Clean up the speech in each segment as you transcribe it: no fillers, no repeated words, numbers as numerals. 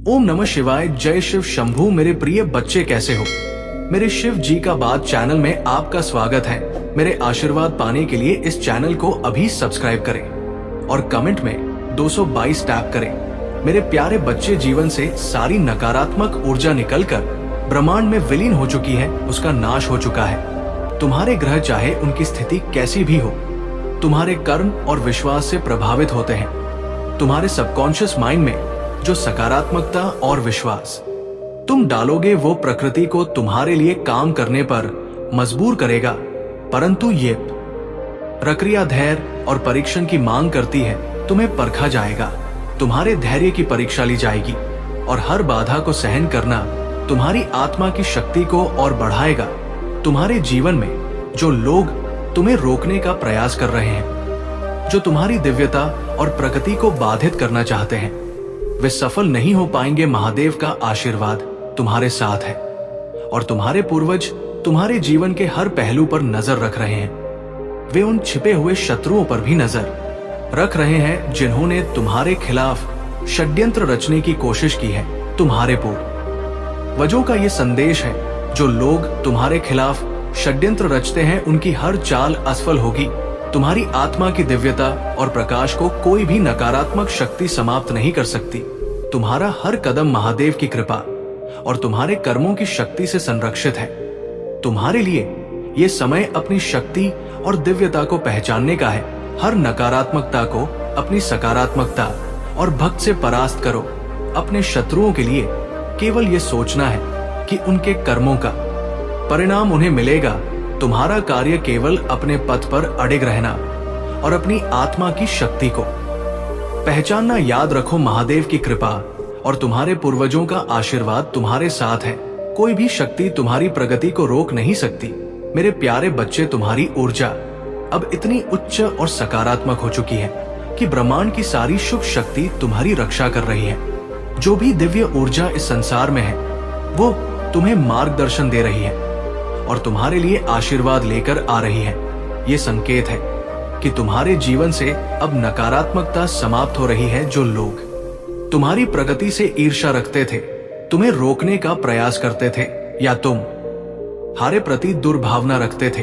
ओम नमः शिवाय। जय शिव शंभू। मेरे प्रिय बच्चे कैसे हो? मेरे शिव जी का बात चैनल में आपका स्वागत है। मेरे आशीर्वाद पाने के लिए इस चैनल को अभी सब्सक्राइब करें और कमेंट में 222 टैप करें। मेरे प्यारे बच्चे, जीवन से सारी नकारात्मक ऊर्जा निकलकर ब्रह्मांड में विलीन हो चुकी है, उसका नाश हो चुका है। तुम्हारे ग्रह चाहे उनकी स्थिति कैसी भी हो, तुम्हारे कर्म और विश्वास से प्रभावित होते हैं। तुम्हारे सबकॉन्शियस माइंड में जो सकारात्मकता और विश्वास तुम डालोगे वो प्रकृति को तुम्हारे लिए काम करने पर मजबूर करेगा। परंतु ये प्रक्रिया धैर्य और परीक्षण की मांग करती है। तुम्हें परखा जाएगा, तुम्हारे धैर्य की परीक्षा ली जाएगी और हर बाधा को सहन करना तुम्हारी आत्मा की शक्ति को और बढ़ाएगा। तुम्हारे जीवन में जो लोग तुम्हें रोकने का प्रयास कर रहे हैं, जो तुम्हारी दिव्यता और प्रगति को बाधित करना चाहते हैं, वे सफल नहीं हो पाएंगे। महादेव का आशीर्वाद तुम्हारे साथ है और तुम्हारे पूर्वज तुम्हारे जीवन के हर पहलू पर नजर रख रहे हैं। वे उन छिपे हुए शत्रुओं पर भी नजर रख रहे हैं जिन्होंने तुम्हारे खिलाफ षड्यंत्र रचने की कोशिश की है। तुम्हारे पूर्वजों का ये संदेश है, जो लोग तुम्हारे खिलाफ षड्यंत्र रचते हैं उनकी हर चाल असफल होगी। तुम्हारी आत्मा की दिव्यता और प्रकाश को कोई भी नकारात्मक शक्ति समाप्त नहीं कर सकती। तुम्हारा हर कदम महादेव की कृपा और तुम्हारे कर्मों की शक्ति से संरक्षित है। तुम्हारे लिए ये समय अपनी शक्ति और दिव्यता को पहचानने का है। हर नकारात्मकता को अपनी सकारात्मकता और भक्त से परास्त करो। अपने शत्रुओं के लिए केवल ये सोचना है कि उनके कर्मों का परिणाम उन्हें मिलेगा। तुम्हारा कार्य केवल अपने पथ पर अडिग रहना और अपनी आत्मा की शक्ति को पहचानना। याद रखो, महादेव की कृपा और तुम्हारे पूर्वजों का आशीर्वाद तुम्हारे साथ है। कोई भी शक्ति तुम्हारी प्रगति को रोक नहीं सकती। मेरे प्यारे बच्चे, तुम्हारी ऊर्जा अब इतनी उच्च और सकारात्मक हो चुकी है कि ब्रह्मांड की सारी शुभ शक्ति तुम्हारी रक्षा कर रही है। जो भी दिव्य ऊर्जा इस संसार में है, वो तुम्हें मार्गदर्शन दे रही है और तुम्हारे लिए आशीर्वाद लेकर आ रही है। ये संकेत है कि तुम्हारे जीवन से अब नकारात्मकता समाप्त हो रही है। जो लोग तुम्हारी प्रगति से ईर्ष्या रखते थे, तुम्हें रोकने का प्रयास करते थे या तुम्हारे प्रति दुर्भावना रखते थे,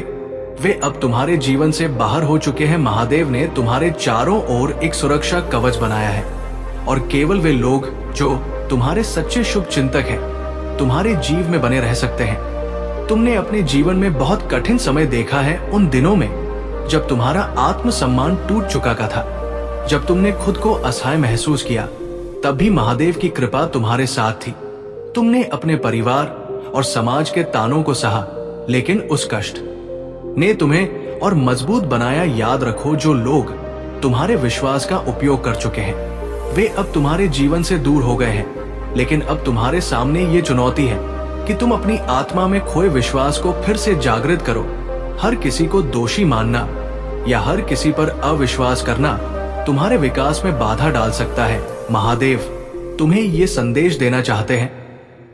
वे अब तुम्हारे जीवन से बाहर हो चुके हैं। महादेव ने तुम्हारे चारों ओर एक सुरक्षा कवच बनाया है और केवल वे लोग जो तुम्हारे सच्चे शुभ चिंतक हैं, तुम्हारे जीव में बने रह सकते हैं। तुमने अपने जीवन में बहुत कठिन समय देखा है, उन दिनों में जब तुम्हारा आत्मसम्मान टूट चुका का था, जब तुमने खुद को असहाय महसूस किया, तब भी महादेव की कृपा तुम्हारे साथ थी। तुमने अपने परिवार और समाज के तानों को सहा, लेकिन उस कष्ट ने तुम्हें और मजबूत बनाया। याद रखो, जो लोग तुम्हारे विश्वास का उपयोग कर चुके हैं, वे अब तुम्हारे जीवन से दूर हो गए हैं। लेकिन अब तुम्हारे सामने ये चुनौती है कि तुम अपनी आत्मा में खोए विश्वास को फिर से जागृत करो। हर किसी को दोषी मानना या हर किसी पर अविश्वास करना तुम्हारे विकास में बाधा डाल सकता है। महादेव तुम्हें ये संदेश देना चाहते हैं,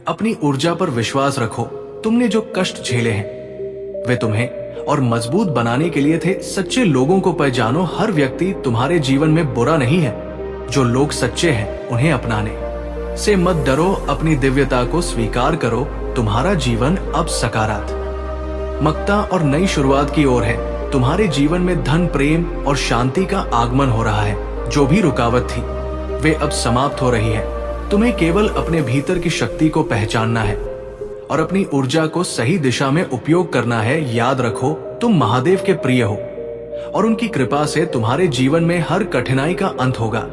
अपनी ऊर्जा पर विश्वास रखो। तुमने जो कष्ट झेले हैं, वे तुम्हें और मजबूत बनाने के लिए थे। सच्चे लोगों को पहचानो। हर व्यक्ति तुम्हारे जीवन में बुरा नहीं है। जो लोग सच्चे हैं, उन्हें अपनाने से मत डरो। अपनी दिव्यता को स्वीकार करो। तुम्हारा जीवन अब सकारात्मकता और नई शुरुआत की ओर है। तुम्हारे जीवन में धन, प्रेम और शांति का आगमन हो रहा है। जो भी रुकावट थी, वे अब समाप्त हो रही है। तुम्हें केवल अपने भीतर की शक्ति को पहचानना है और अपनी ऊर्जा को सही दिशा में उपयोग करना है। याद रखो, तुम महादेव के प्रिय हो और उनकी कृपा से तुम्हारे जीवन में हर कठिनाई का अंत होगा।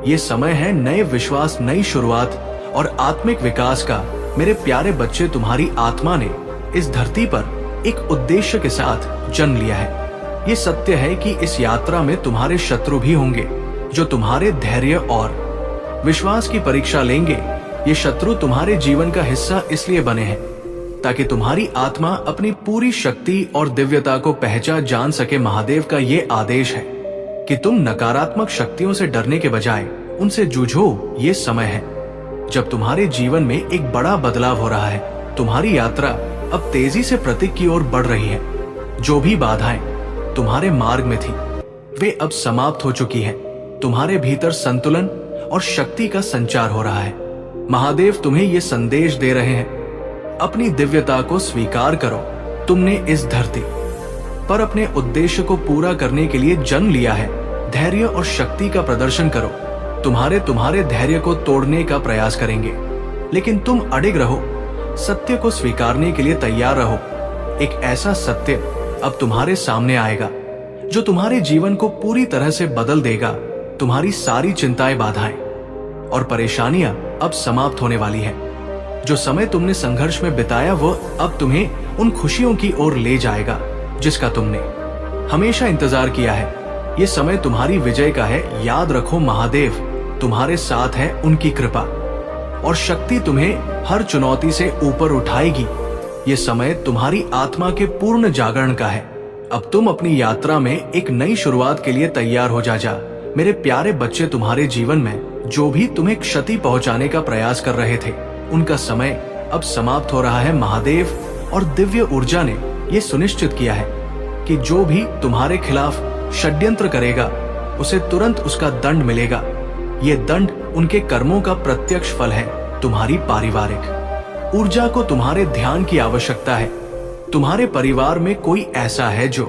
ये समय है नए विश्वास, नई शुरुआत और आत्मिक विकास का। मेरे प्यारे बच्चे, तुम्हारी आत्मा ने इस धरती पर एक उद्देश्य के साथ जन्म लिया है। ये सत्य है कि इस यात्रा में तुम्हारे शत्रु भी होंगे, जो तुम्हारे धैर्य और विश्वास की परीक्षा लेंगे। ये शत्रु तुम्हारे जीवन का हिस्सा इसलिए बने हैं ताकि तुम्हारी आत्मा अपनी पूरी शक्ति और दिव्यता को जान सके। महादेव का ये आदेश है कि तुम नकारात्मक शक्तियों से डरने के बजाय उनसे जूझो। ये समय है जब तुम्हारे जीवन में एक बड़ा बदलाव हो रहा है। तुम्हारी यात्रा अब तेजी से प्रतीक की ओर बढ़ रही है। जो भी बाधाएं तुम्हारे मार्ग में थी, वे अब समाप्त हो चुकी हैं। तुम्हारे भीतर संतुलन और शक्ति का संचार हो रहा है। महादेव तुम्हें ये संदेश दे रहे हैं, अपनी दिव्यता को स्वीकार करो। तुमने इस धरती पर अपने उद्देश्य को पूरा करने के लिए जन्म लिया है। धैर्य और शक्ति का प्रदर्शन करो। तुम्हारे धैर्य को तोड़ने का प्रयास करेंगे, लेकिन तुम अडिग रहो। सत्य को स्वीकारने के लिए तैयार रहो। एक ऐसा सत्य अब तुम्हारे सामने आएगा जो तुम्हारे जीवन को पूरी तरह से बदल देगा। तुम्हारी सारी चिंताएं, बाधाएं और परेशानियां अब समाप्त होने वाली है। जो समय तुमने संघर्ष में बिताया वो अब तुम्हें उन खुशियों की ओर ले जाएगा जिसका तुमने हमेशा इंतजार किया है। ये समय तुम्हारी विजय का है। याद रखो, महादेव तुम्हारे साथ है। उनकी कृपा और शक्ति तुम्हें हर चुनौती से ऊपर उठाएगी। ये समय तुम्हारी आत्मा के पूर्ण जागरण का है। अब तुम अपनी यात्रा में एक नई शुरुआत के लिए तैयार हो जा। मेरे प्यारे बच्चे, तुम्हारे जीवन में जो भी तुम्हें क्षति पहुंचाने का प्रयास कर रहे थे, उनका समय अब समाप्त हो रहा है। महादेव और दिव्य ऊर्जा ने यह सुनिश्चित किया है कि जो भी तुम्हारे खिलाफ षड्यंत्र करेगा उसे तुरंत उसका दंड मिलेगा। ये दंड उनके कर्मों का प्रत्यक्ष फल है। तुम्हारी पारिवारिक ऊर्जा को तुम्हारे ध्यान की आवश्यकता है। तुम्हारे परिवार में कोई ऐसा है जो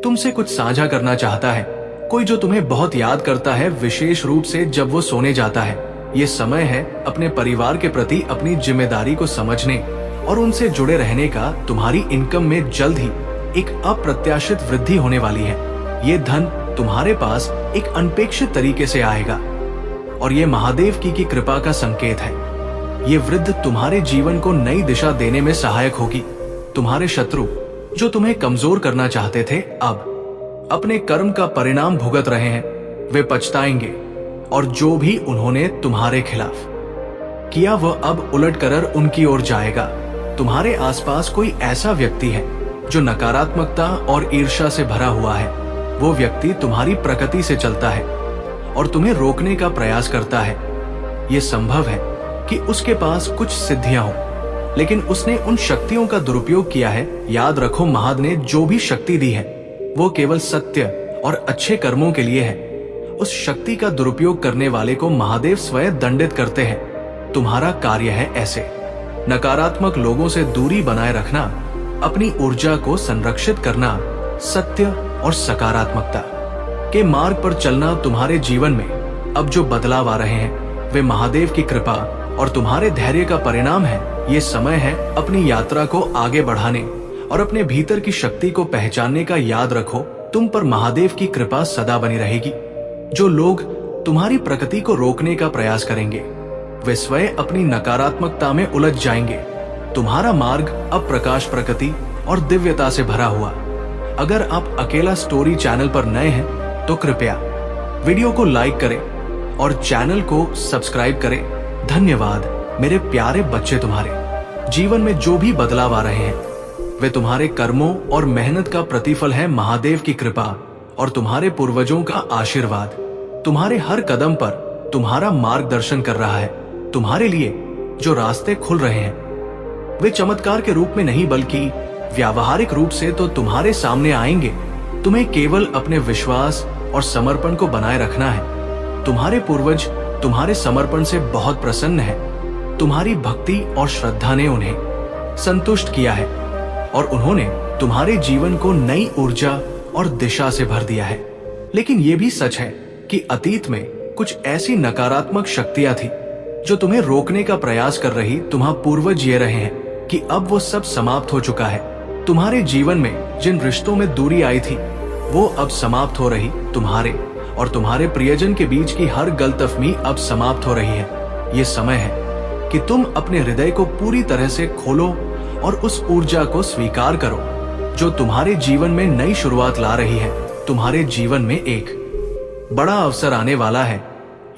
तुमसे कुछ साझा करना चाहता है, कोई जो तुम्हें बहुत याद करता है, विशेष रूप से जब वो सोने जाता है। ये समय है अपने परिवार के प्रति अपनी जिम्मेदारी को समझने और उनसे जुड़े रहने का। तुम्हारी इनकम में जल्द ही एक अप्रत्याशित वृद्धि होने वाली है। ये धन तुम्हारे पास एक अनपेक्षित तरीके से आएगा और ये महादेव की कृपा का संकेत है। ये वृद्धि तुम्हारे जीवन को नई दिशा देने में सहायक होगी। तुम्हारे शत्रु जो तुम्हें कमजोर करना चाहते थे, अब अपने कर्म का परिणाम भुगत रहे हैं। वे पछताएंगे और जो भी उन्होंने तुम्हारे खिलाफ किया वह अब उलट कर उनकी ओर जाएगा। तुम्हारे आसपास कोई ऐसा व्यक्ति है जो नकारात्मकता और ईर्ष्या से भरा हुआ है। वो व्यक्ति तुम्हारी प्रकृति से चलता है और तुम्हें रोकने का प्रयास करता है। यह संभव है कि उसके पास कुछ सिद्धियां हो, लेकिन उसने उन शक्तियों का दुरुपयोग किया है। याद रखो, महादेव ने जो भी शक्ति दी है वो केवल सत्य और अच्छे कर्मों के लिए है। उस शक्ति का दुरुपयोग करने वाले को महादेव स्वयं दंडित करते हैं। तुम्हारा कार्य है ऐसे नकारात्मक लोगों से दूरी बनाए रखना, अपनी ऊर्जा को संरक्षित करना, सत्य और सकारात्मकता के मार्ग पर चलना। तुम्हारे जीवन में अब जो बदलाव आ रहे हैं वे महादेव की कृपा और तुम्हारे धैर्य का परिणाम है। ये समय है अपनी यात्रा को आगे बढ़ाने और अपने भीतर की शक्ति को पहचानने का। याद रखो, तुम पर महादेव की कृपा सदा बनी रहेगी। जो लोग तुम्हारी प्रकृति को रोकने का प्रयास करेंगे वे स्वयं अपनी नकारात्मकता में उलझ जाएंगे। तुम्हारा मार्ग अब प्रकाश, प्रकृति और दिव्यता से भरा हुआ। अगर आप अकेला स्टोरी चैनल पर नए हैं तो कृपया वीडियो को लाइक करें और चैनल को सब्सक्राइब करें। धन्यवाद मेरे प्यारे बच्चे। तुम्हारे जीवन में जो भी बदलाव आ रहे हैं वे तुम्हारे कर्मों और मेहनत का प्रतिफल है। महादेव की कृपा और तुम्हारे पूर्वजों का आशीर्वाद तुम्हारे हर कदम पर तुम्हारा मार्गदर्शन कर रहा है। तुम्हारे लिए जो रास्ते खुल रहे हैं वे चमत्कार के रूप में नहीं बल्कि व्यावहारिक रूप से तो तुम्हारे सामने आएंगे। तुम्हें केवल अपने विश्वास और समर्पण को बनाए रखना है। तुम्हारे पूर्वज तुम्हारे समर्पण से बहुत प्रसन्न है। तुम्हारी भक्ति और श्रद्धा ने उन्हें संतुष्ट किया है और उन्होंने तुम्हारे जीवन को नई ऊर्जा और दिशा से भर दिया है। लेकिन यह भी सच है कि अतीत में कुछ ऐसी नकारात्मक शक्तियां थी जो तुम्हें रोकने का प्रयास कर रही। तुम्हारे पूर्वज ये रहे हैं कि अब वो सब समाप्त हो चुका है। तुम्हारे जीवन में जिन रिश्तों में दूरी आई थी वो अब समाप्त हो रही। तुम्हारे और तुम्हारे प्रियजन के बीच की हर गलतफहमी अब समाप्त हो रही है। ये समय है कि तुम अपने हृदय को पूरी तरह से खोलो और उस ऊर्जा को स्वीकार करो जो तुम्हारे जीवन में नई शुरुआत ला रही है। तुम्हारे जीवन में एक बड़ा अवसर आने वाला है।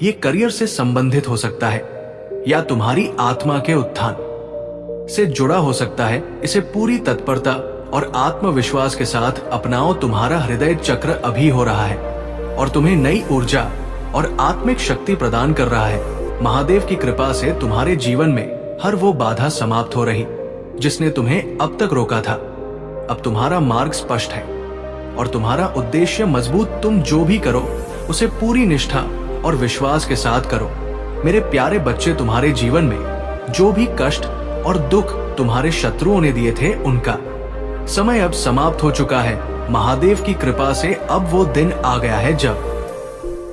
ये करियर से संबंधित हो सकता है या तुम्हारी आत्मा के उत्थान से जुड़ा हो सकता है। इसे पूरी तत्परता और आत्मविश्वास के साथ अपनाओ। तुम्हारा हृदय चक्र अभी हो रहा है और तुम्हें नई ऊर्जा और आत्मिक शक्ति प्रदान कर रहा है। महादेव की कृपा से तुम्हारे जीवन में हर वो बाधा समाप्त हो रही जिसने तुम्हें अब तक रोका था। अब तुम्हारा मार्ग स्पष्ट है और तुम्हारा उद्देश्य मजबूत। तुम जो भी करो उसे पूरी निष्ठा और विश्वास के साथ करो मेरे प्यारे बच्चे, तुम्हारे जीवन में जो भी कष्ट और दुख तुम्हारे शत्रुओं ने दिए थे, उनका समय अब समाप्त हो चुका है। महादेव की कृपा से अब वो दिन आ गया है जब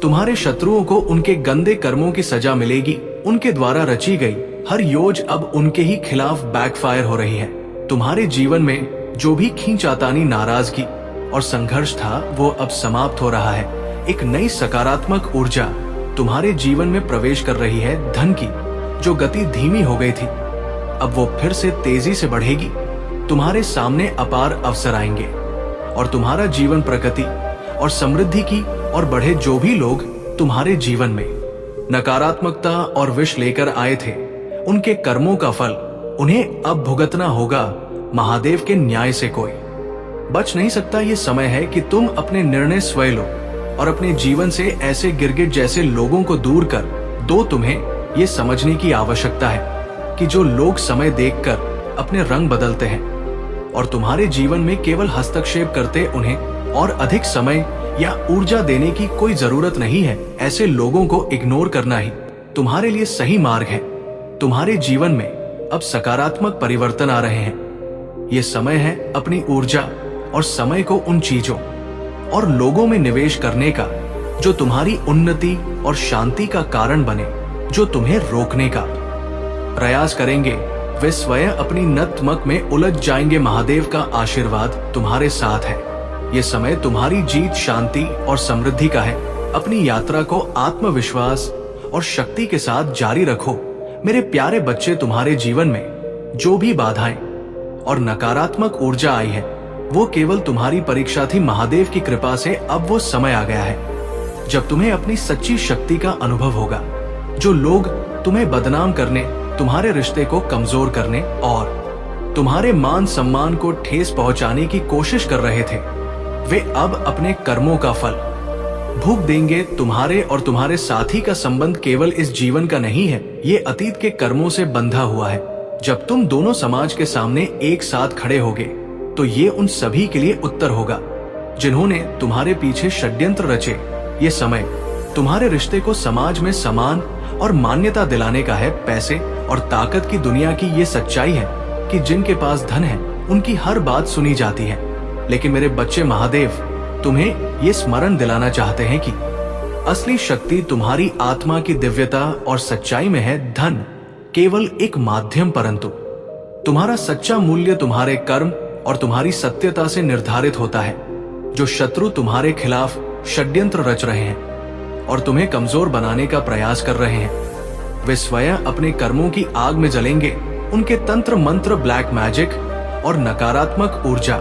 तुम्हारे शत्रुओं को उनके गंदे कर्मों की सजा मिलेगी। उनके द्वारा रची गई हर योज अब उनके ही खिलाफ बैकफायर हो रही है। तुम्हारे जीवन में जो भी खींचातानी, नाराजगी और संघर्ष था, वो अब समाप्त हो रहा है। एक नई सकारात्मक ऊर्जा तुम्हारे जीवन में प्रवेश कर रही है। धन की जो गति धीमी हो गई थी, अब वो फिर से तेजी से बढ़ेगी। तुम्हारे सामने अपार अवसर आएंगे और तुम्हारा जीवन प्रगति और समृद्धि की और बढ़े। जो भी लोग तुम्हारे जीवन में नकारात्मकता और विष लेकर आए थे, उनके कर्मों का फल उन्हें अब भुगतना होगा। महादेव के न्याय से कोई बच नहीं सकता। ये समय है कि तुम अपने निर्णय स्वयं लो और अपने जीवन से ऐसे गिरगिट जैसे लोगों को दूर कर दो। तुम्हें ये समझने की आवश्यकता है कि जो लोग समय देखकर अपने रंग बदलते हैं और तुम्हारे जीवन में केवल हस्तक्षेप करते, उन्हें और अधिक समय या ऊर्जा देने की कोई जरूरत नहीं है। ऐसे लोगों को इग्नोर करना ही तुम्हारे लिए सही मार्ग है। तुम्हारे जीवन में अब सकारात्मक परिवर्तन आ रहे हैं। ये समय है अपनी ऊर्जा और समय को उन चीजों और लोगों में निवेश करने का जो तुम्हारी उन्नति और शांति का कारण बने, जो तुम्हें रोकने का प्रयास करेंगे वे स्वयं अपनी नतमक में उलझ जाएंगे। महादेव का आशीर्वाद तुम्हारे साथ है। ये समय तुम्हारी जीत, शांति और समृद्धि का है। अपनी यात्रा को आत्मविश्वास और शक्ति के साथ जारी रखो। मेरे प्यारे बच्चे, तुम्हारे जीवन में जो भी बाधाएं और नकारात्मक ऊर्जा आई है, वो केवल तुम्हारी परीक्षा थी। महादेव की कृपा से अब वो समय आ गया है जब तुम्हें अपनी सच्ची शक्ति का अनुभव होगा। जो लोग तुम्हें बदनाम करने, तुम्हारे रिश्ते को कमजोर करने और तुम्हारे मान सम्मान को ठेस पहुंचाने की कोशिश कर रहे थे, वे अब अपने कर्मों का फल भोग देंगे। तुम्हारे और तुम्हारे साथी का संबंध केवल इस जीवन का नहीं है, ये अतीत के कर्मों से बंधा हुआ है। जब तुम दोनों समाज के सामने एक साथ खड़े होगे, तो ये उन सभी के लिए उत्तर होगा जिन्होंने तुम्हारे पीछे षड्यंत्र रचे। ये समय तुम्हारे रिश्ते को समाज में समान और मान्यता दिलाने का है। पैसे और ताकत की दुनिया की ये सच्चाई है कि जिनके पास धन है, उनकी हर बात सुनी जाती है। लेकिन मेरे बच्चे, महादेव तुम्हें ये स्मरण दिलाना चाहते हैं कि असली शक्ति तुम्हारी आत्मा की दिव्यता और सच्चाई में है। धन केवल एक माध्यम, परंतु तुम्हारा सच्चा मूल्य तुम्हारे कर्म और तुम्हारी सत्यता से निर्धारित होता है। जो शत्रु तुम्हारे खिलाफ षड्यंत्र रच रहे हैं और तुम्हें कमजोर बनाने का प्रयास कर रहे हैं, वे स्वयं अपने कर्मों की आग में जलेंगे। उनके तंत्र मंत्र, ब्लैक मैजिक और नकारात्मक ऊर्जा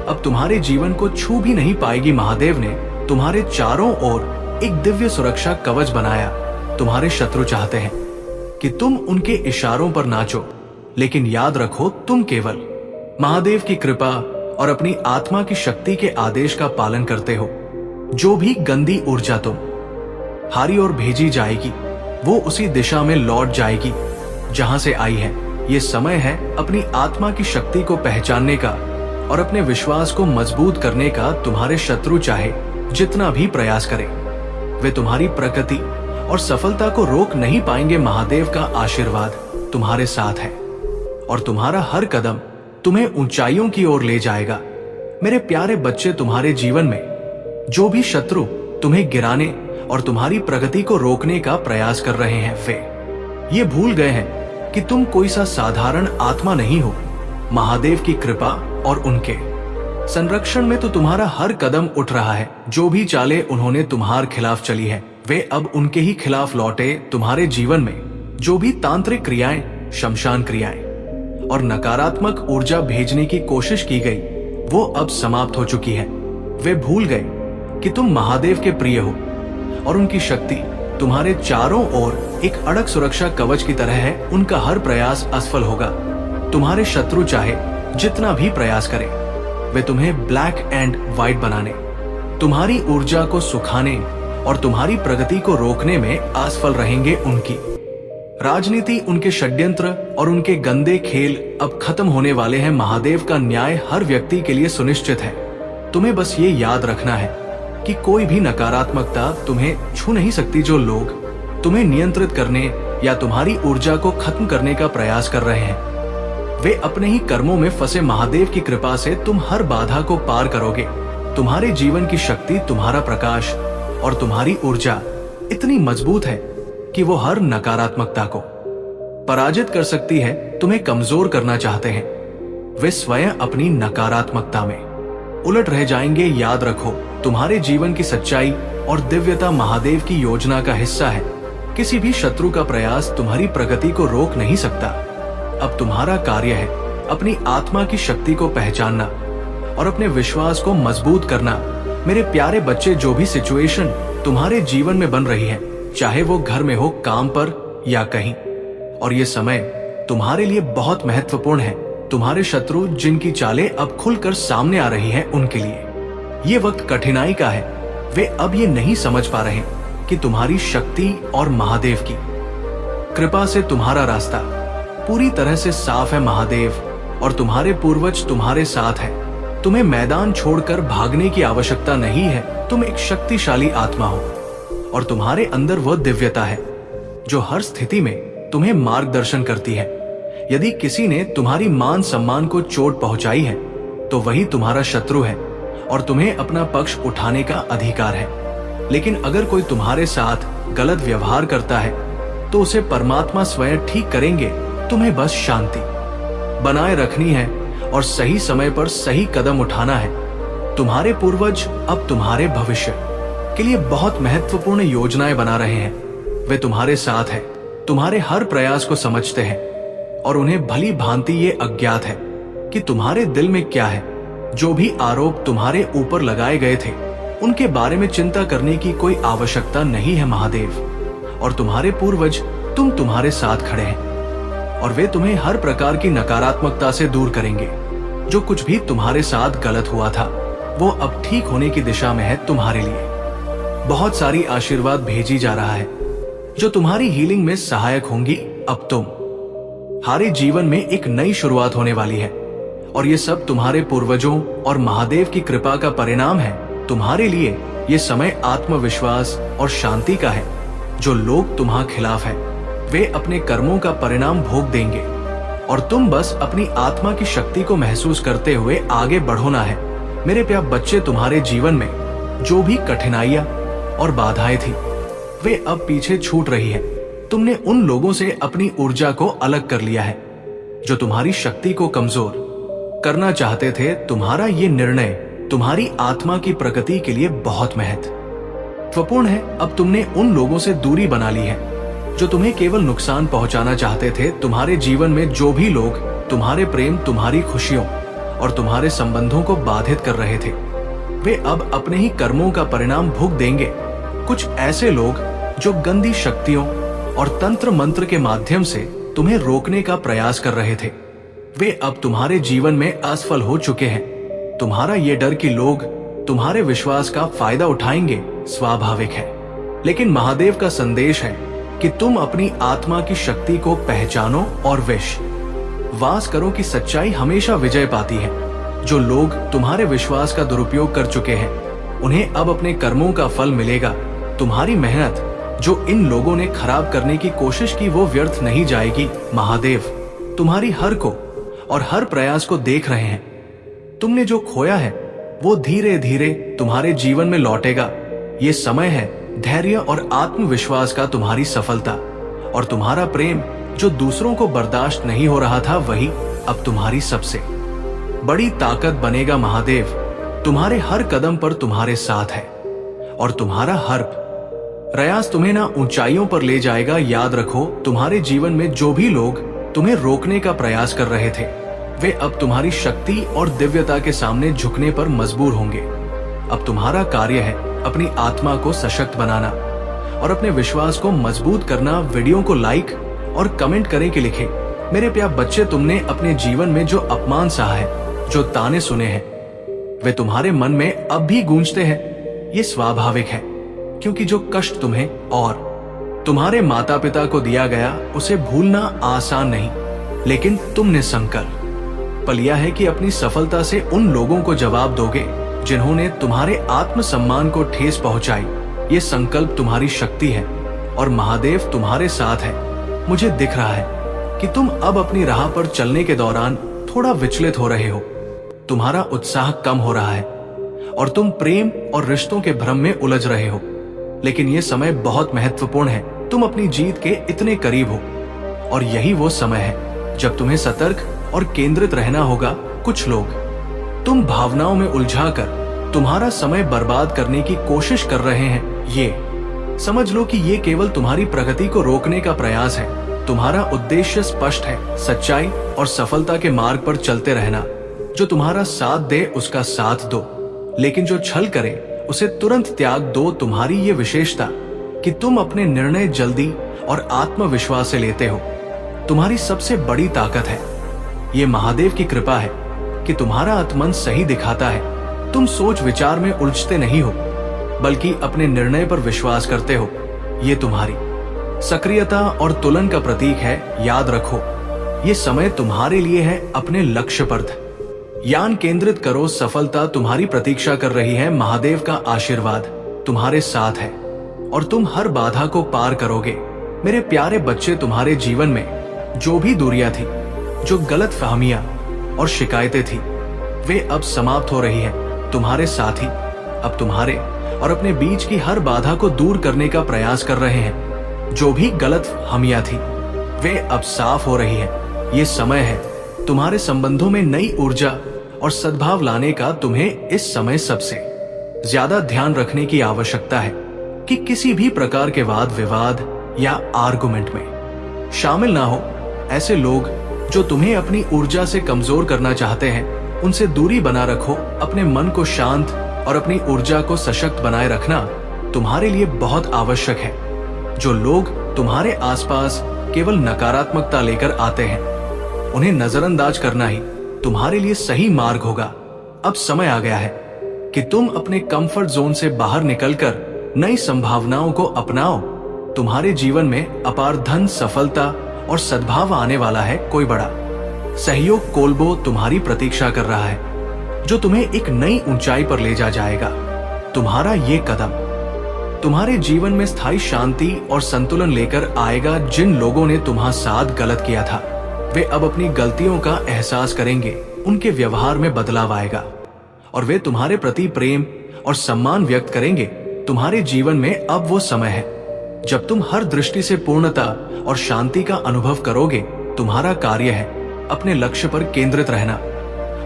अब तुम्हारे जीवन को छू भी नहीं पाएगी। महादेव ने तुम्हारे चारों ओर एक दिव्य सुरक्षा कवच बनाया। तुम्हारे शत्रु चाहते हैं कि तुम उनके इशारों पर नाचो, लेकिन याद रखो, तुम केवल महादेव की कृपा और अपनी आत्मा की शक्ति के आदेश का पालन करते हो। जो भी गंदी ऊर्जा तुम हारी और भेजी जाएगी, वो उसी दिशा में लौट जाएगी जहां से आई है। ये समय है अपनी आत्मा की शक्ति को पहचानने का और अपने विश्वास को मजबूत करने का। तुम्हारे शत्रु चाहे जितना भी प्रयास करें, वे तुम्हारी प्रगति और सफलता को रोक नहीं पाएंगे। महादेव का आशीर्वाद तुम्हारे साथ है और तुम्हारा हर कदम तुम्हें ऊंचाइयों की ओर ले जाएगा। मेरे प्यारे बच्चे, तुम्हारे जीवन में जो भी शत्रु तुम्हें गिराने और तुम्हारी प्रगति को रोकने का प्रयास कर रहे हैं, वे ये भूल गए हैं कि तुम कोई सा साधारण आत्मा नहीं हो। महादेव की कृपा और उनके संरक्षण में तो तुम्हारा हर कदम उठ रहा है। जो भी चाले उन्होंने तुम्हारे खिलाफ चली है, वे अब उनके ही खिलाफ लौटे। तुम्हारे जीवन में जो भी तांत्रिक क्रियाएं, शमशान क्रियाएं और नकारात्मक ऊर्जा भेजने की कोशिश की गई, वो अब समाप्त हो चुकी है। वे भूल गए कि तुम महादेव के प्रिय हो और उनकी शक्ति तुम्हारे चारों ओर एक अड़क सुरक्षा कवच की तरह है। उनका हर प्रयास असफल होगा। तुम्हारे शत्रु चाहे जितना भी प्रयास करें, वे तुम्हें ब्लैक एंड व्हाइट बनाने, तुम्हारी ऊर्जा को सुखाने और तुम्हारी प्रगति को रोकने में असफल रहेंगे। उनकी राजनीति, उनके षड्यंत्र और उनके गंदे खेल अब खत्म होने वाले हैं। महादेव का न्याय हर व्यक्ति के लिए सुनिश्चित है। तुम्हें बस ये याद रखना है कि कोई भी नकारात्मकता तुम्हें छू नहीं सकती। जो लोग तुम्हें नियंत्रित करने या तुम्हारी ऊर्जा को खत्म करने का प्रयास कर रहे हैं। वे अपने ही कर्मों में फंसे महादेव की कृपा से तुम हर बाधा को पार करोगे। तुम्हारे जीवन की शक्ति, तुम्हारा प्रकाश और तुम्हारी ऊर्जा इतनी मजबूत है कि वो हर नकारात्मकता को पराजित कर सकती है। तुम्हें कमजोर करना चाहते हैं, वे स्वयं अपनी नकारात्मकता में उलट रह जाएंगे। याद रखो, तुम्हारे जीवन की सच्चाई और दिव्यता महादेव की योजना का हिस्सा है। किसी भी शत्रु का प्रयास तुम्हारी प्रगति को रोक नहीं सकता। अब तुम्हारा कार्य है अपनी आत्मा की शक्ति को पहचानना और अपने विश्वास को मजबूत करना। मेरे प्यारे बच्चे, जो भी सिचुएशन तुम्हारे जीवन में बन रही है, चाहे वो घर में हो, काम पर या कहीं, और ये समय तुम्हारे लिए बहुत महत्वपूर्ण है। तुम्हारे शत्रु जिनकी चालें अब खुलकर सामने आ रही हैं, उनके लिए ये वक्त कठिनाई का है। वे अब ये नहीं समझ पा रहे कि तुम्हारी शक्ति और महादेव की कृपा से तुम्हारा रास्ता पूरी तरह से साफ है। महादेव और तुम्हारे पूर्वज तुम्हारे साथ हैं। तुम्हें मैदान छोड़कर भागने की आवश्यकता नहीं है। तुम एक शक्तिशाली आत्मा हो और तुम्हारे अंदर वह दिव्यता है जो हर स्थिति में तुम्हें मार्गदर्शन करती है। यदि किसी ने तुम्हारी मान सम्मान को चोट पहुंचाई है तो वही तुम्हारा शत्रु है और तुम्हें अपना पक्ष उठाने का अधिकार है। लेकिन अगर कोई तुम्हारे साथ गलत व्यवहार करता है तो उसे परमात्मा स्वयं ठीक करेंगे। तुम्हें बस शांति बनाए रखनी है और सही समय पर सही कदम उठाना है। तुम्हारे पूर्वज अब तुम्हारे भविष्य के लिए बहुत महत्वपूर्ण योजनाएं बना रहे हैं। वे तुम्हारे साथ हैं, तुम्हारे हर प्रयास को समझते हैं और उन्हें भली भांति ये अज्ञात है कि तुम्हारे दिल में क्या है। जो भी आरोप तुम्हारे ऊपर लगाए गए थे, उनके बारे में चिंता करने की कोई आवश्यकता नहीं है। महादेव और तुम्हारे पूर्वज तुम्हारे साथ खड़े हैं और वे तुम्हें हर प्रकार की नकारात्मकता से दूर करेंगे। जो कुछ भी तुम्हारे साथ गलत हुआ था, वो अब ठीक होने की दिशा में है। तुम्हारे लिए बहुत सारी आशीर्वाद भेजी जा रहा है जो तुम्हारी हीलिंग में सहायक होंगी। अब तुम्हारे जीवन में एक नई शुरुआत होने वाली है और ये सब तुम्हारे पूर्वजों और महादेव की कृपा का परिणाम है। तुम्हारे लिए ये समय आत्मविश्वास और शांति का है। जो लोग तुम्हारे खिलाफ है, वे अपने कर्मों का परिणाम भोग देंगे और तुम बस अपनी आत्मा की शक्ति को महसूस करते हुए आगे बढ़ना है। मेरे प्यारे बच्चे, तुम्हारे जीवन में जो भी कठिनाइयां और बाधाएं थी, वे अब पीछे छूट रही है। तुमने उन लोगों से अपनी ऊर्जा को अलग कर लिया है जो तुम्हारी शक्ति को कमजोर करना चाहते थे। तुम्हारा ये निर्णय तुम्हारी आत्मा की प्रगति के लिए बहुत महत्वपूर्ण है। अब तुमने उन लोगों से दूरी बना ली है जो तुम्हें केवल नुकसान पहुंचाना चाहते थे। तुम्हारे जीवन में जो भी लोग तुम्हारे प्रेम, तुम्हारी खुशियों और तुम्हारे संबंधों को बाधित कर रहे थे, वे अब अपने ही कर्मों का परिणाम भोग देंगे। कुछ ऐसे लोग जो गंदी शक्तियों और तंत्र मंत्र के माध्यम से तुम्हें रोकने का प्रयास कर रहे थे, वे अब तुम्हारे जीवन में असफल हो चुके हैं। तुम्हारा ये डर कि लोग तुम्हारे विश्वास का फायदा उठाएंगे स्वाभाविक है, लेकिन महादेव का संदेश है कि तुम अपनी आत्मा की शक्ति को पहचानो और विश्वास करो कि सच्चाई हमेशा विजय पाती है। जो लोग तुम्हारे विश्वास का दुरुपयोग कर चुके हैं, उन्हें अब अपने कर्मों का फल मिलेगा। तुम्हारी मेहनत जो इन लोगों ने खराब करने की कोशिश की, वो व्यर्थ नहीं जाएगी। महादेव तुम्हारी हर को और हर प्रयास को देख रहे हैं। तुमने जो खोया है वो धीरे धीरे तुम्हारे जीवन में लौटेगा। ये समय है धैर्य और आत्मविश्वास का, तुम्हारी सफलता और तुम्हारा प्रेम जो दूसरों को बर्दाश्त नहीं हो रहा था, वही अब तुम्हारी सबसे बड़ी ताकत बनेगा। महादेव तुम्हारे हर कदम पर तुम्हारे साथ है और तुम्हारा हर प्रयास तुम्हें ना ऊंचाइयों पर ले जाएगा। याद रखो, तुम्हारे जीवन में जो भी लोग तुम्हें रोकने का प्रयास कर रहे थे, वे अब तुम्हारी शक्ति और दिव्यता के सामने झुकने पर मजबूर होंगे। अब तुम्हारा कार्य है अपनी आत्मा को सशक्त बनाना और अपने विश्वास को मजबूत करना। वीडियो को लाइक और कमेंट करें कि लिखें, मेरे प्यारे बच्चे, तुमने अपने जीवन में जो अपमान सहा है, जो ताने सुने हैं, वे तुम्हारे मन में अब भी गूंजते हैं। ये स्वाभाविक है, क्योंकि जो कष्ट तुम्हें और तुम्हारे माता पिता को दिया गया, उसे भूलना आसान नहीं, लेकिन तुमने संकल्प लिया है कि अपनी सफलता से उन लोगों को जवाब दोगे जिन्होंने तुम्हारे आत्मसम्मान को ठेस पहुंचाई। ये संकल्प तुम्हारी शक्ति है और महादेव तुम्हारे साथ है। मुझे दिख रहा है कि तुम अब अपनी राह पर चलने के दौरान थोड़ा विचलित हो रहे हो। तुम्हारा उत्साह कम हो रहा है और तुम प्रेम और रिश्तों के भ्रम में उलझ रहे हो। लेकिन यह समय बहुत महत्वपूर्ण है। तुम अपनी जीत के इतने करीब हो और यही वो समय है जब तुम्हें सतर्क और केंद्रित रहना होगा। कुछ लोग तुम भावनाओं में उलझाकर तुम्हारा समय बर्बाद करने की कोशिश कर रहे हैं। ये समझ लो कि ये केवल तुम्हारी प्रगति को रोकने का प्रयास है। तुम्हारा उद्देश्य स्पष्ट है, सच्चाई और सफलता के मार्ग पर चलते रहना। जो तुम्हारा साथ दे उसका साथ दो, लेकिन जो छल करे उसे तुरंत त्याग दो। तुम्हारी ये विशेषता कि तुम अपने निर्णय जल्दी और आत्मविश्वास से लेते हो तुम्हारी सबसे बड़ी ताकत है। ये महादेव की कृपा है कि तुम्हारा आत्मन सही दिखाता है। तुम सोच विचार में उलझते नहीं हो, बल्कि अपने निर्णय पर विश्वास करते हो। ये तुम्हारी सक्रियता और तुलन का प्रतीक है। याद रखो, ये समय तुम्हारे लिए है। अपने लक्ष्य पर ध्यान केंद्रित करो। सफलता तुम्हारी प्रतीक्षा कर रही है। महादेव का आशीर्वाद तुम्हारे साथ है और तुम हर बाधा को पार करोगे। मेरे प्यारे बच्चे, तुम्हारे जीवन में जो भी दूरियां थी, जो गलतफहमियां और शिकायतें थी, वे अब समाप्त हो रही है। तुम्हारे साथी अब तुम्हारे और अपने बीच की हर बाधा को दूर करने का प्रयास कर रहे हैं। जो भी गलतफहमियां थी, वे अब साफ हो रही है। ये समय है तुम्हारे संबंधों में नई ऊर्जा और सद्भाव लाने का। तुम्हें इस समय सबसे ज्यादा ध्यान रखने की आवश्यकता है कि किसी भी प्रकार के वाद विवाद या आर्गुमेंट में शामिल ना हो। ऐसे लोग जो तुम्हें अपनी ऊर्जा से कमजोर करना चाहते हैं, उनसे दूरी बना रखो। अपने मन को शांत और अपनी ऊर्जा को सशक्त बनाए रखना तुम्हारे लिए बहुत आवश्यक है। जो लोग तुम्हारे आसपास केवल नकारात्मकता लेकर आते हैं, उन्हें नजरअंदाज करना ही तुम्हारे लिए सही मार्ग होगा। अब समय आ गया है कि तुम अपने कंफर्ट जोन से बाहर निकलकर नई संभावनाओं को अपनाओ। तुम्हारे जीवन में अपार धन, सफलता और सद्भाव आने वाला है। कोई बड़ा सहयोग कोलबो तुम्हारी प्रतीक्षा कर रहा है, जो तुम्हें एक नई ऊंचाई पर ले जा जाएगा। तुम्हारा ये कदम तुम्हारे जीवन में स्थायी शांति और संतुलन लेकर आएगा। जिन लोगों ने तुम्हारे साथ गलत किया था, वे अब अपनी गलतियों का एहसास करेंगे। उनके व्यवहार में बदलाव आएगा और वे तुम्हारे प्रति प्रेम और सम्मान व्यक्त करेंगे। तुम्हारे जीवन में अब वो समय है जब तुम हर दृष्टि से पूर्णता और शांति का अनुभव करोगे। तुम्हारा कार्य है अपने लक्ष्य पर केंद्रित रहना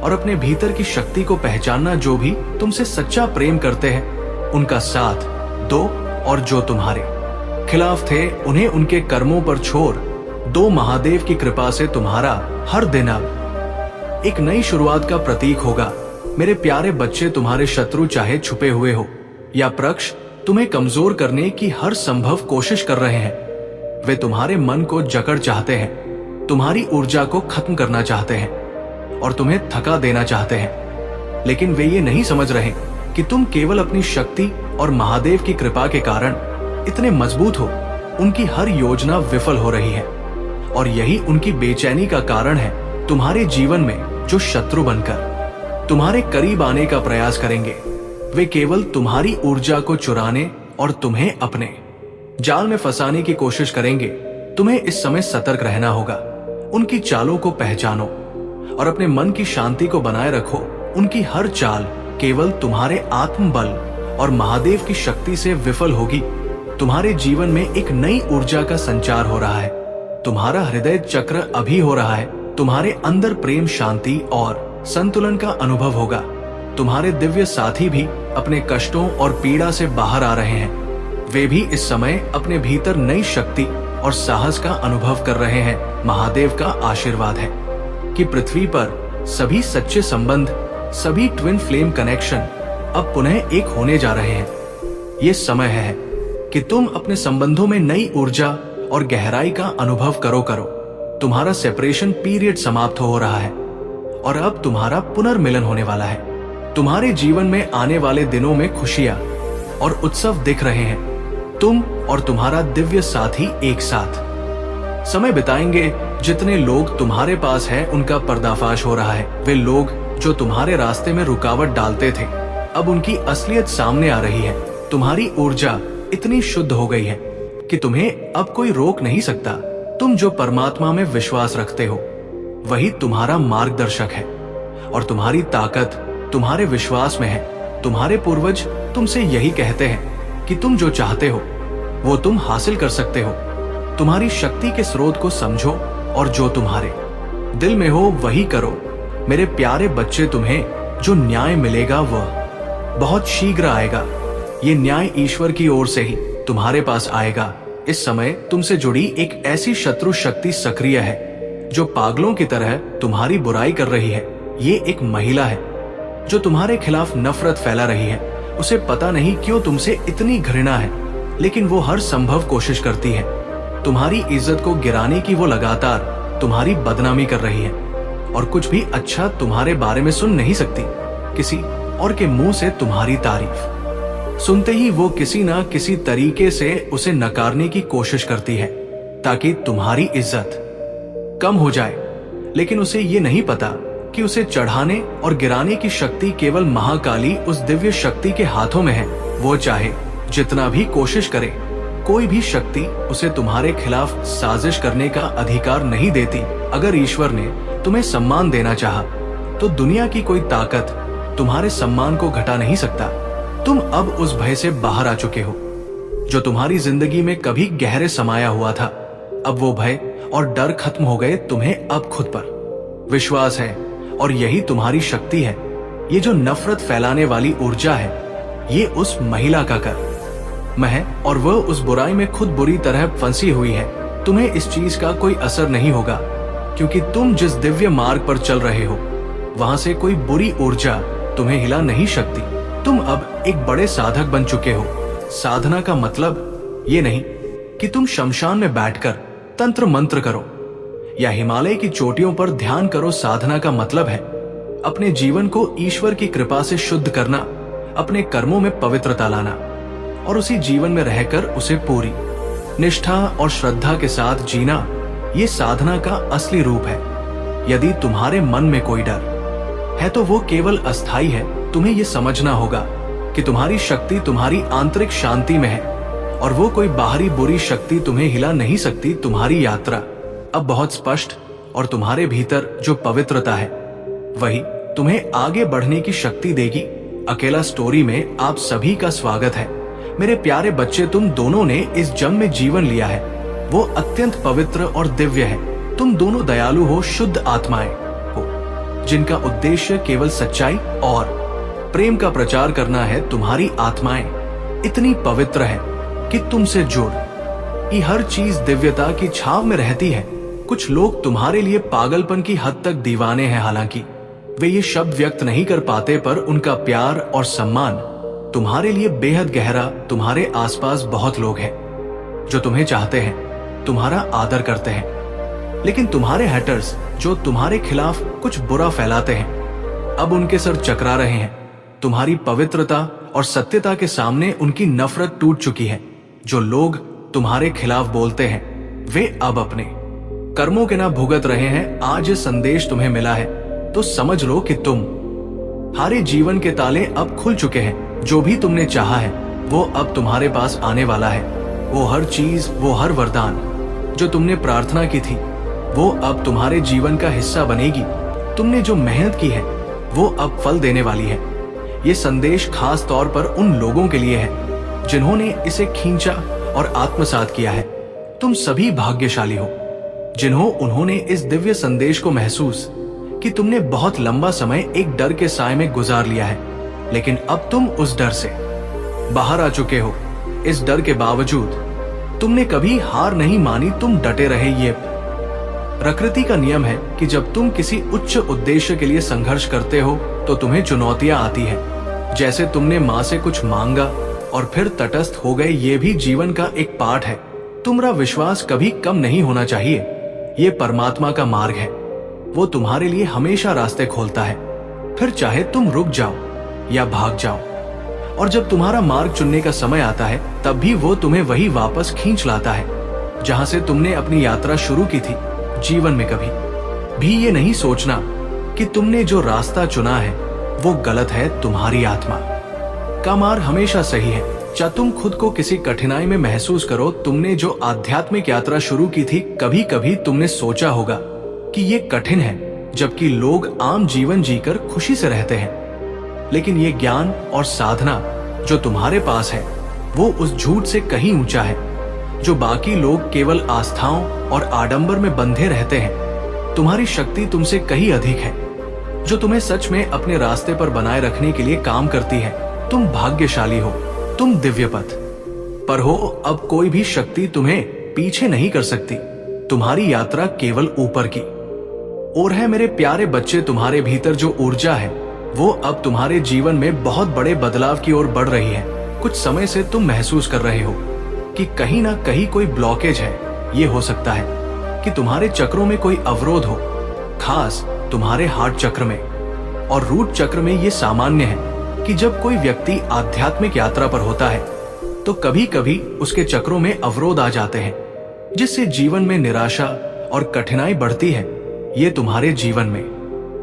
और अपने भीतर की शक्ति को पहचानना। जो भी तुमसे सच्चा प्रेम करते हैं, उनका साथ दो और जो तुम्हारे खिलाफ थे, उन्हें उनके कर्मों पर छोड़ दो। महादेव की कृपा से तुम्हारा हर दिन अब एक नई शुरुआत का प्रतीक होगा। मेरे प्यारे बच्चे, तुम्हारे शत्रु चाहे छुपे हुए हो या प्रत्यक्ष तुम्हें कमजोर करने की हर संभव कोशिश कर रहे हैं। वे तुम्हारे मन को जकड़ चाहते हैं, तुम्हारी ऊर्जा को खत्म करना चाहते हैं और तुम्हें थका देना चाहते हैं। लेकिन वे ये नहीं समझ रहे कि तुम केवल अपनी शक्ति और महादेव की कृपा के कारण इतने मजबूत हो। उनकी हर योजना विफल हो रही है और यही उनकी बेचैनी का कारण है। तुम्हारे जीवन में जो शत्रु बनकर तुम्हारे करीब आने का प्रयास करेंगे, वे केवल तुम्हारी ऊर्जा को चुराने और तुम्हें अपने जाल में फंसाने की कोशिश करेंगे। तुम्हें इस समय सतर्क रहना होगा। उनकी चालों को पहचानो और अपने मन की शांति को बनाए रखो। उनकी हर चाल केवल तुम्हारे आत्मबल और महादेव की शक्ति से विफल होगी। तुम्हारे जीवन में एक नई ऊर्जा का संचार हो रहा है। तुम्हारा हृदय चक्र अभी हो रहा है। तुम्हारे अंदर प्रेम, शांति और संतुलन का अनुभव होगा। तुम्हारे दिव्य साथी भी अपने कष्टों और पीड़ा से बाहर आ रहे हैं। वे भी इस समय अपने भीतर नई शक्ति और साहस का अनुभव कर रहे हैं। महादेव का आशीर्वाद है कि पृथ्वी पर सभी सच्चे संबंध, सभी ट्विन फ्लेम कनेक्शन अब पुनः एक होने जा रहे हैं। ये समय है कि तुम अपने संबंधों में नई ऊर्जा और गहराई का अनुभव करो। तुम्हारा सेपरेशन पीरियड समाप्त हो रहा है और अब तुम्हारा पुनर्मिलन होने वाला है। तुम्हारे जीवन में आने वाले दिनों में खुशियां और उत्सव दिख रहे हैं। तुम और तुम्हारा दिव्य साथी एक साथ समय बिताएंगे। जितने लोग तुम्हारे पास हैं, उनका पर्दाफाश हो रहा है। वे लोग जो तुम्हारे रास्ते में रुकावट डालते थे, अब उनकी असलियत सामने आ रही है। तुम्हारी ऊर्जा इतनी शुद्ध हो गई है कि कि तुम्हें अब कोई रोक नहीं सकता। तुम जो परमात्मा में विश्वास रखते हो वही तुम्हारा मार्गदर्शक है और तुम्हारी ताकत तुम्हारे विश्वास में है। तुम्हारे पूर्वज तुमसे यही कहते हैं कि तुम जो चाहते हो वो तुम हासिल कर सकते हो। तुम्हारी शक्ति के स्रोत को समझो और जो तुम्हारे दिल में हो वही करो। मेरे प्यारे बच्चे, तुम्हें जो न्याय मिलेगा वह बहुत शीघ्र आएगा। ये न्याय ईश्वर की ओर से ही तुम्हारे पास आएगा। इस समय तुमसे जुड़ी एक ऐसी शत्रु शक्ति सक्रिय है जो पागलों की तरह तुम्हारी बुराई कर रही है। ये एक महिला है जो तुम्हारे खिलाफ नफरत फैला रही है। उसे पता नहीं क्यों तुमसे इतनी घृणा है, लेकिन वो हर संभव कोशिश करती है। तुम्हारी इज्जत को गिराने की वो लगातार तुम्हारी बदनामी कर रही है और कुछ भी अच्छा तुम्हारे बारे में सुन नहीं सकती। किसी और के मुंह से तुम्हारी तारीफ सुनते ही वो किसी ना किसी तरीके से उसे नकारने की कोशिश करती है ताकि तुम्हारी इज्जत कम हो जाए। लेकिन उसे ये नहीं पता कि उसे चढ़ाने और गिराने की शक्ति केवल महाकाली उस दिव्य शक्ति के हाथों में है। वो चाहे जितना भी कोशिश करे, कोई भी शक्ति उसे तुम्हारे खिलाफ साजिश करने का अधिकार नहीं देती। अगर ईश्वर ने तुम्हें सम्मान देना चाहा तो दुनिया की कोई ताकत तुम्हारे सम्मान को घटा नहीं सकता। तुम अब उस भय से बाहर आ चुके हो जो तुम्हारी जिंदगी में कभी गहरे समाया हुआ था। अब वो भय और डर खत्म हो गए। तुम्हें अब खुद पर विश्वास है और यही तुम्हारी शक्ति है। ये जो नफरत फैलाने वाली ऊर्जा है, ये उस महिला का कर्म है और वह उस बुराई में खुद बुरी तरह फंसी हुई है। तुम्हें इस चीज का कोई असर नहीं होगा क्योंकि तुम जिस दिव्य मार्ग पर चल रहे हो वहां से कोई बुरी ऊर्जा तुम्हें हिला नहीं सकती। तुम अब एक बड़े साधक बन चुके हो। साधना का मतलब ये नहीं कि तुम शमशान में बैठकर तंत्र मंत्र करो या हिमालय की चोटियों पर ध्यान करो। साधना का मतलब है अपने जीवन को ईश्वर की कृपा से शुद्ध करना, अपने कर्मों में पवित्रता लाना और उसी जीवन में रहकर उसे पूरी निष्ठा और श्रद्धा के साथ जीना। ये साधना का असली रूप है। यदि तुम्हारे मन में कोई डर है तो वो केवल अस्थाई है। तुम्हें ये समझना होगा कि तुम्हारी शक्ति तुम्हारी आंतरिक शांति में है और वो कोई बाहरी बुरी शक्ति तुम्हें हिला नहीं सकती। तुम्हारी यात्रा अब बहुत स्पष्ट और तुम्हारे भीतर जो पवित्रता है वही तुम्हें आगे बढ़ने की शक्ति देगी। अकेला स्टोरी में आप सभी का स्वागत है। मेरे प्यारे बच्चे, तुम दोनों ने इस जन्म में जीवन लिया है वो अत्यंत पवित्र और दिव्य है। तुम दोनों दयालु हो, शुद्ध आत्माएं हो जिनका उद्देश्य केवल सच्चाई और प्रेम का प्रचार करना है। तुम्हारी आत्माएं इतनी पवित्र है कि तुमसे जुड़ ये हर चीज दिव्यता की छाव में रहती है। कुछ लोग तुम्हारे लिए पागलपन की हद तक दीवाने हैं। हालांकि वे ये शब्द व्यक्त नहीं कर पाते, पर उनका प्यार और सम्मान तुम्हारे लिए बेहद गहरा। तुम्हारे आसपास बहुत लोग हैं जो तुम्हें चाहते हैं, तुम्हारा आदर करते हैं, लेकिन तुम्हारे हैटर्स जो तुम्हारे खिलाफ कुछ बुरा फैलाते हैं अब उनके सर चकरा रहे हैं। तुम्हारी पवित्रता और सत्यता के सामने उनकी नफरत टूट चुकी है। जो लोग तुम्हारे खिलाफ बोलते हैं वे अब अपने कर्मों के ना भुगत रहे हैं। आज ये संदेश तुम्हें मिला है तो समझ लो कि तुम हारे जीवन के ताले अब खुल चुके हैं। जो भी तुमने चाहा है वो अब तुम्हारे पास आने वाला है। वो हर चीज, वो हर वरदान जो तुमने प्रार्थना की थी वो अब तुम्हारे जीवन का हिस्सा बनेगी। तुमने जो मेहनत की है वो अब फल देने वाली है। ये संदेश खास तौर पर उन लोगों के लिए है जिन्होंने इसे खींचा और आत्मसात किया है। तुम सभी भाग्यशाली हो उन्होंने इस दिव्य संदेश को महसूस कि तुमने बहुत लंबा समय एक डर के साए में गुजार लिया है, लेकिन अब तुम उस डर से बाहर आ चुके हो। इस डर के बावजूद तुमने कभी हार नहीं मानी, तुम डटे रहे। ये प्रकृति का नियम है कि जब तुम किसी उच्च उद्देश्य के लिए संघर्ष करते हो तो तुम्हें चुनौतियां आती है। जैसे तुमने माँ से कुछ मांगा और फिर तटस्थ हो गए, ये भी जीवन का एक पाठ है। तुम्हारा विश्वास कभी कम नहीं होना चाहिए। ये परमात्मा का मार्ग है, वो तुम्हारे लिए हमेशा रास्ते खोलता है। फिर चाहे तुम रुक जाओ या भाग जाओ, और जब तुम्हारा मार्ग चुनने का समय आता है तब भी वो तुम्हें वही वापस खींच लाता है जहां से तुमने अपनी यात्रा शुरू की थी। जीवन में कभी भी ये नहीं सोचना कि तुमने जो रास्ता चुना है वो गलत है। तुम्हारी आत्मा का मार्ग हमेशा सही है। क्या तुम खुद को किसी कठिनाई में महसूस करो, तुमने जो आध्यात्मिक यात्रा शुरू की थी, कभी कभी तुमने सोचा होगा कि ये कठिन है, जबकि लोग आम जीवन जीकर खुशी से रहते हैं। लेकिन ये ज्ञान और साधना जो तुम्हारे पास है, वो उस झूठ से कहीं ऊंचा है जो बाकी लोग केवल आस्थाओं और आडंबर में बंधे रहते हैं। तुम्हारी शक्ति तुमसे कहीं अधिक है, जो तुम्हें सच में अपने रास्ते पर बनाए रखने के लिए काम करती है। तुम भाग्यशाली हो, तुम दिव्य पथ पर हो। अब कोई भी शक्ति तुम्हें पीछे नहीं कर सकती। तुम्हारी यात्रा केवल ऊपर की ओर है। मेरे प्यारे बच्चे, तुम्हारे भीतर जो ऊर्जा है, वो अब तुम्हारे जीवन में बहुत बड़े बदलाव की ओर बढ़ रही है। कुछ समय से तुम महसूस कर रहे हो कि कहीं ना कहीं कोई ब्लॉकेज है। ये हो सकता है कि तुम्हारे चक्रों में कोई अवरोध हो, खास तुम्हारे हार्ट चक्र में और रूट चक्र में। ये सामान्य है कि जब कोई व्यक्ति आध्यात्मिक यात्रा पर होता है तो कभी कभी उसके चक्रों में अवरोध आ जाते हैं, जिससे जीवन में निराशा और कठिनाई बढ़ती है। ये तुम्हारे जीवन में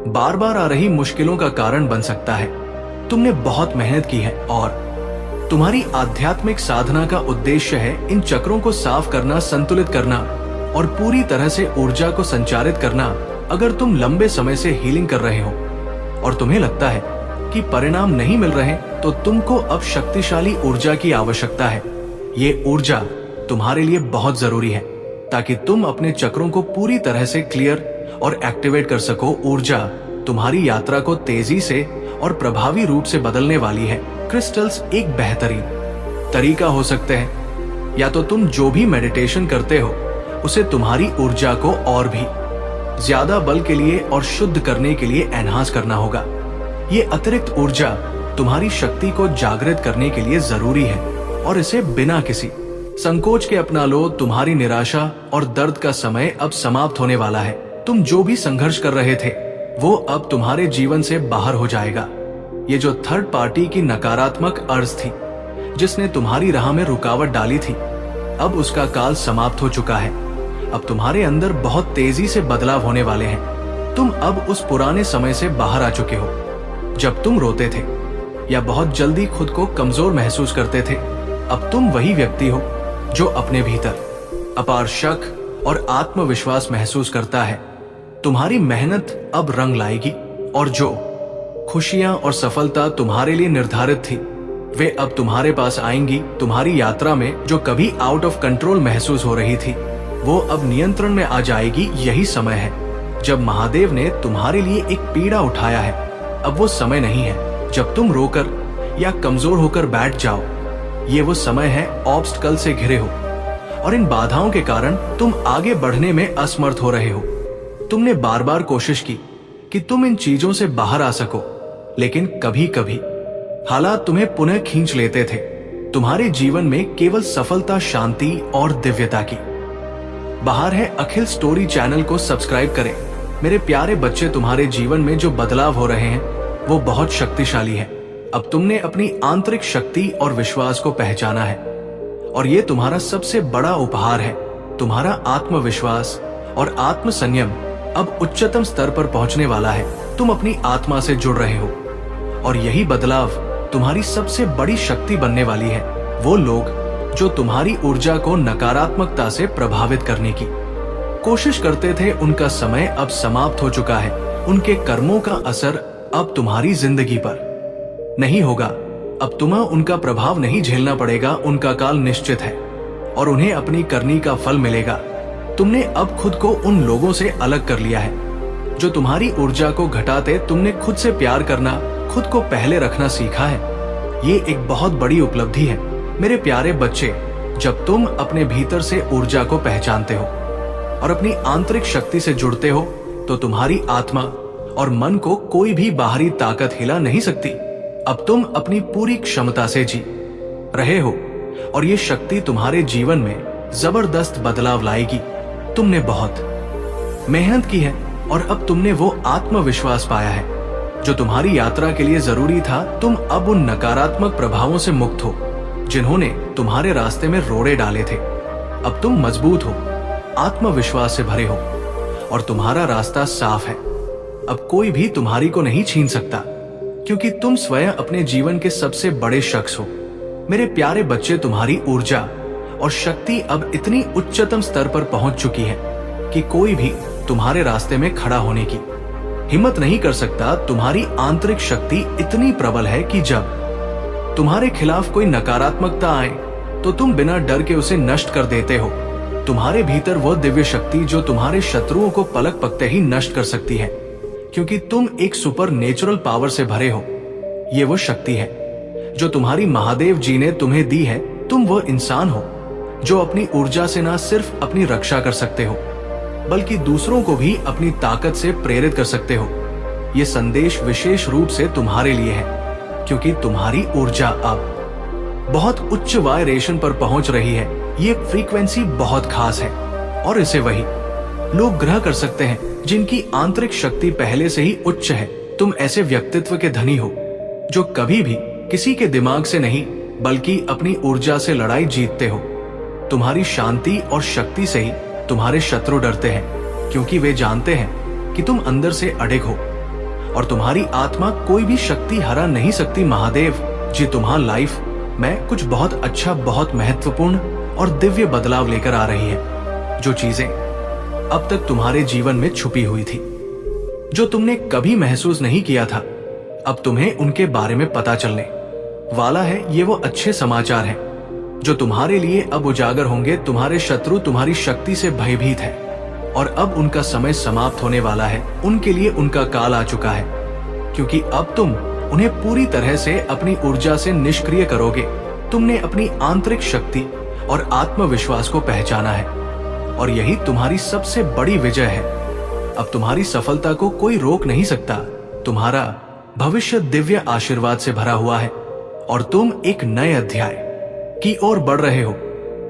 बार बार आ रही मुश्किलों का कारण बन सकता है। तुमने बहुत मेहनत की है और तुम्हारी आध्यात्मिक साधना का उद्देश्य है इन चक्रों को साफ करना, संतुलित करना और पूरी तरह से ऊर्जा को संचारित करना। अगर तुम लंबे समय से हीलिंग कर रहे हो और तुम्हें लगता है कि परिणाम नहीं मिल रहे, तो तुमको अब शक्तिशाली ऊर्जा की आवश्यकता है। ये ऊर्जा तुम्हारे लिए बहुत जरूरी है ताकि तुम अपने चक्रों को पूरी तरह से क्लियर और एक्टिवेट कर सको। ऊर्जा तुम्हारी यात्रा को तेजी से और प्रभावी रूप से बदलने वाली है। क्रिस्टल्स एक बेहतरीन तरीका हो सकते हैं, या तो तुम जो भी मेडिटेशन करते हो उसे तुम्हारी ऊर्जा को और भी ज्यादा बल के लिए और शुद्ध करने के लिए एनहांस करना होगा। ये अतिरिक्त ऊर्जा तुम्हारी शक्ति को जागृत करने के लिए जरूरी है और इसे बिना किसी संकोच के अपना लो। तुम्हारी निराशा और दर्द का समय अब समाप्त होने वाला है। तुम जो भी संघर्ष कर रहे थे वो अब तुम्हारे जीवन से बाहर हो जाएगा। ये जो थर्ड पार्टी की नकारात्मक अर्ज थी जिसने तुम्हारी राह में रुकावट डाली थी, अब उसका काल समाप्त हो चुका है। अब तुम्हारे अंदर बहुत तेजी से बदलाव होने वाले हैं। तुम अब उस पुराने समय से बाहर आ चुके हो जब तुम रोते थे या बहुत जल्दी खुद को कमजोर महसूस करते थे। अब तुम वही व्यक्ति हो जो अपने भीतर अपार शक और आत्मविश्वास महसूस करता है। तुम्हारी मेहनत अब रंग लाएगी और जो खुशियां और सफलता तुम्हारे लिए निर्धारित थी, वे अब तुम्हारे पास आएंगी। तुम्हारी यात्रा में जो कभी आउट ऑफ कंट्रोल महसूस हो रही थी, वो अब नियंत्रण में आ जाएगी। यही समय है जब महादेव ने तुम्हारे लिए एक पीड़ा उठाया है। अब वो समय नहीं है जब तुम रोकर या कमजोर होकर बैठ जाओ। ये वो समय है ऑब्स्टकल से घिरे हो और इन बाधाओं के कारण तुम आगे बढ़ने में असमर्थ हो रहे हो। तुमने बार बार कोशिश की कि तुम इन चीजों से बाहर आ सको, लेकिन कभी कभी हालात तुम्हें पुनः खींच लेते थे। तुम्हारे जीवन में केवल सफलता, शांति और दिव्यता की बाहर है। अखिल स्टोरी चैनल को सब्सक्राइब करें। मेरे प्यारे बच्चे, तुम्हारे जीवन में जो बदलाव हो रहे हैं वो बहुत शक्तिशाली है। अब तुमने अपनी आंतरिक शक्ति और विश्वास को पहचाना है और ये तुम्हारा सबसे बड़ा उपहार है। तुम्हारा आत्मविश्वास और आत्म संयम अब उच्चतम स्तर पर पहुंचने वाला है। तुम अपनी आत्मा से जुड़ रहे हो और यही बदलाव तुम्हारी सबसे बड़ी शक्ति बनने वाली है। वो लोग जो तुम्हारी ऊर्जा को नकारात्मकता से प्रभावित करने की कोशिश करते थे, उनका समय अब समाप्त हो चुका है। उनके कर्मों का असर अब तुम्हारी जिंदगी पर नहीं होगा। अब तुम्हें उनका प्रभाव नहीं झेलना पड़ेगा। उनका काल निश्चित है और उन्हें अपनी करनी का फल मिलेगा। तुमने अब खुद को उन लोगों से अलग कर लिया है जो तुम्हारी ऊर्जा को घटाते। तुमने खुद से प्यार करना, खुद को पहले रखना सीखा है। ये एक बहुत बड़ी उपलब्धि है मेरे प्यारे बच्चे। जब तुम अपने भीतर से ऊर्जा को पहचानते हो और अपनी आंतरिक शक्ति से जुड़ते हो, तो तुम्हारी आत्मा और मन को कोई भी बाहरी ताकत हिला नहीं सकती। अब तुम अपनी पूरी क्षमता से जी रहे हो और ये शक्ति तुम्हारे जीवन में जबरदस्त बदलाव लाएगी। तुमने बहुत मेहनत की है और अब तुमने वो आत्मविश्वास पाया है जो तुम्हारी यात्रा के लिए जरूरी था। तुम अब उन नकारात्मक प्रभावों से मुक्त हो जिन्होंने तुम्हारे रास्ते में रोड़े डाले थे। अब तुम मजबूत हो, आत्मविश्वास से भरे हो और तुम्हारा रास्ता साफ है। अब कोई भी तुम्हारी को नहीं छीन सकता, क्योंकि तुम स्वयं अपने जीवन के सबसे बड़े शख्स हो। मेरे प्यारे बच्चे, तुम्हारी ऊर्जा और शक्ति अब इतनी उच्चतम स्तर पर पहुंच चुकी है कि कोई भी तुम्हारे रास्ते में खड़ा होने की हिम्मत नहीं कर सकता। तुम्हारी आंतरिक शक्ति इतनी प्रबल है कि जब तुम्हारे खिलाफ कोई नकारात्मकता आए तो तुम बिना डर के उसे नष्ट कर देते हो। तुम्हारे भीतर वो दिव्य शक्ति जो तुम्हारे शत्रुओं को पलक पकते ही नष्ट कर सकती है, क्योंकि तुम एक सुपर नेचुरल पावर से भरे हो। ये वो शक्ति है जो तुम्हारी महादेव जी ने तुम्हें दी है। तुम वो इंसान हो जो अपनी ऊर्जा से ना सिर्फ अपनी रक्षा कर सकते हो, बल्कि दूसरों को भी अपनी ताकत से प्रेरित कर सकते हो। ये संदेश विशेष रूप से तुम्हारे लिए है, क्योंकि तुम्हारी ऊर्जा अब बहुत उच्च वाइब्रेशन पर पहुंच रही है। ये फ्रीक्वेंसी बहुत खास है और इसे वही लोग ग्रह कर सकते हैं जिनकी आंतरिक शक्ति पहले से ही उच्च है। तुम ऐसे व्यक्तित्व के धनी हो जो कभी भी किसी के दिमाग से नहीं बल्कि अपनी ऊर्जा से लड़ाई जीतते हो। तुम्हारी शांति और शक्ति से ही तुम्हारे शत्रु डरते हैं, क्योंकि वे जानते हैं कि तुम अंदर से अडिग हो और तुम्हारी आत्मा कोई भी शक्ति हरा नहीं सकती। महादेव जी तुम्हारी लाइफ में कुछ बहुत अच्छा, बहुत महत्वपूर्ण और दिव्य बदलाव लेकर आ रही है। जो चीजें अब तक तुम्हारे जीवन में छुपी हुई थी, जो तुमने कभी महसूस नहीं किया था, अब तुम्हें उनके बारे में पता चलने वाला है। ये वो अच्छे समाचार हैं जो तुम्हारे लिए अब उजागर होंगे। तुम्हारे शत्रु तुम्हारी शक्ति से भयभीत है और अब उनका समय समाप्त होने वाला है। उनके लिए उनका काल आ चुका है, क्योंकि अब तुम उन्हें पूरी तरह से अपनी ऊर्जा से निष्क्रिय करोगे। तुमने अपनी आंतरिक शक्ति और आत्मविश्वास को पहचाना है और यही तुम्हारी सबसे बड़ी विजय है। अब तुम्हारी सफलता को कोई रोक नहीं सकता। तुम्हारा भविष्य दिव्य आशीर्वाद से भरा हुआ है और तुम एक नए अध्याय की ओर बढ़ रहे हो,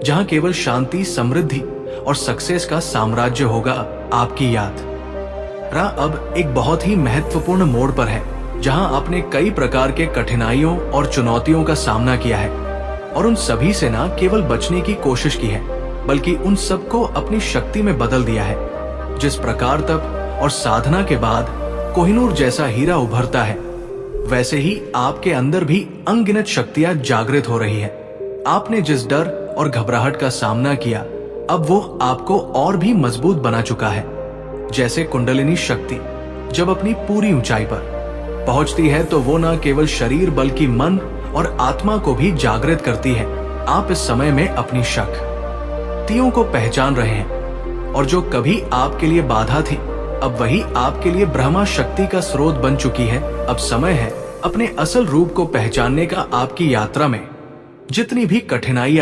जहां केवल शांति, समृद्धि और सक्सेस का साम्राज्य होगा। आपकी यात्रा अब एक बहुत ही महत्वपूर्ण मोड़ पर है, जहां आपने कई प्रकार के कठिनाइयों और चुनौतियों का सामना किया है और उन सभी से न केवल बचने की कोशिश की है, बल्कि उन सबको अपनी शक्ति में बदल दिया है। जिस प्रकार तप और साधना के बाद कोहिनूर जैसा हीरा उभरता है, वैसे ही आपके अंदर भी अनगिनत शक्तियां जागृत हो रही है। आपने जिस डर और घबराहट का सामना किया, अब वो आपको और भी मजबूत बना चुका है। जैसे कुंडलिनी शक्ति जब अपनी पूरी ऊंचाई पर पहुंचती है तो वो न केवल शरीर बल्कि मन और आत्मा को भी जागृत करती है। आप इस समय में अपनी शक्तियों को पहचान रहे हैं और जो कभी आपके लिए बाधा थी, अब वही आपके लिए ब्रह्मा शक्ति का स्रोत बन चुकी है। अब समय है अपने असल रूप को पहचानने का। आपकी यात्रा में जितनी भी कठिनाइयां